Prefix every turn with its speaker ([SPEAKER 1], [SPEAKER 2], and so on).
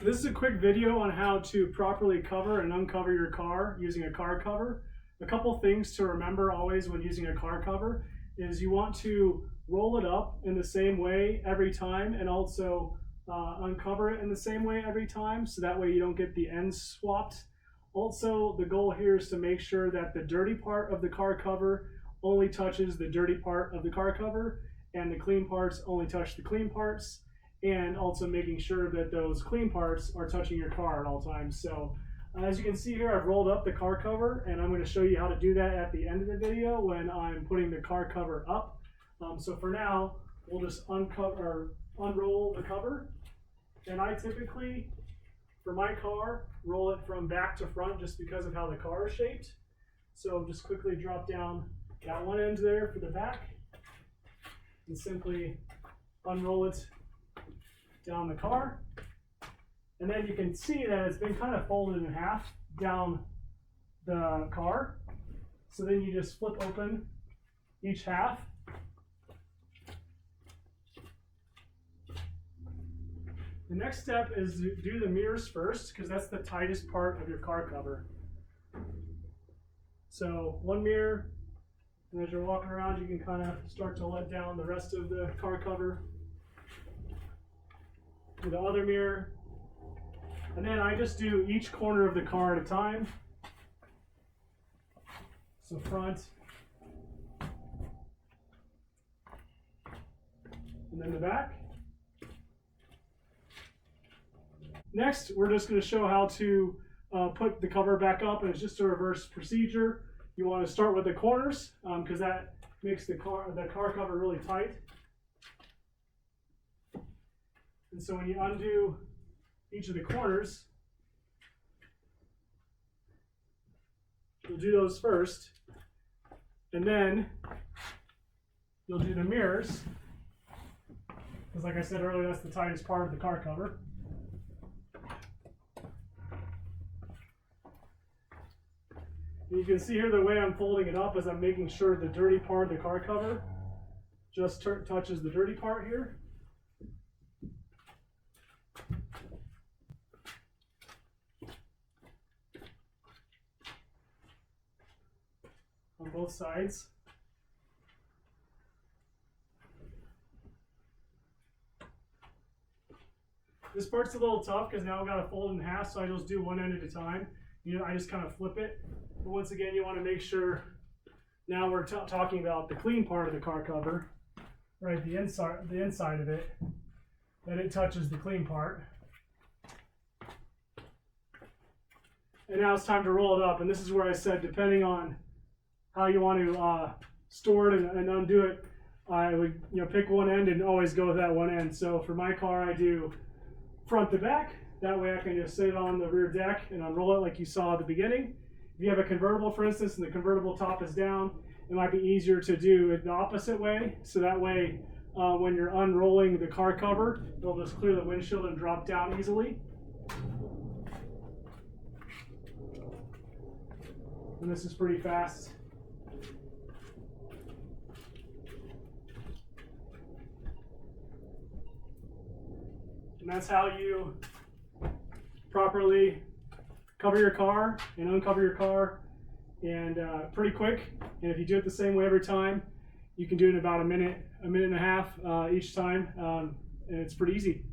[SPEAKER 1] This is a quick video on how to properly cover and uncover your car using a car cover. A couple things to remember always when using a car cover is you want to roll it up in the same way every time, and also uncover it in the same way every time, so that way you don't get the ends swapped. Also, the goal here is to make sure that the dirty part of the car cover only touches the dirty part of the car cover, and the clean parts only touch the clean parts, and also making sure that those clean parts are touching your car at all times. So as you can see here, I've rolled up the car cover, and I'm going to show you how to do that at the end of the video when I'm putting the car cover up. So for now, we'll just unroll the cover. And I typically, for my car, roll it from back to front just because of how the car is shaped. So just quickly drop down that one end there for the back and simply unroll it down the car. And then you can see that it's been kind of folded in half down the car. So then you just flip open each half. The next step is to do the mirrors first, because that's the tightest part of your car cover. So one mirror, and as you're walking around, you can kind of start to let down the rest of the car cover. Do the other mirror. And then I just do each corner of the car at a time. So front, and then the back. Next, we're just going to show how to put the cover back up, and it's just a reverse procedure. You want to start with the corners because that makes the car cover really tight. And so when you undo each of the corners, you'll do those first, and then you'll do the mirrors, because like I said earlier, that's the tightest part of the car cover. And you can see here the way I'm folding it up is I'm making sure the dirty part of the car cover just touches the dirty part here. On both sides. This part's a little tough because now I've got to fold it in half, so I just do one end at a time. I just kind of flip it. But once again, you want to make sure, now we're talking about the clean part of the car cover, right, the inside of it, that it touches the clean part. And now it's time to roll it up, and this is where I said, depending on how you want to store it and undo it, I would pick one end and always go with that one end. So for my car, I do front to back. That way I can just sit it on the rear deck and unroll it like you saw at the beginning. If you have a convertible, for instance, and the convertible top is down, it might be easier to do it the opposite way. So that way, when you're unrolling the car cover, it'll just clear the windshield and drop down easily. And this is pretty fast. And that's how you properly cover your car and uncover your car, and pretty quick. And if you do it the same way every time, you can do it in about a minute and a half each time, and it's pretty easy.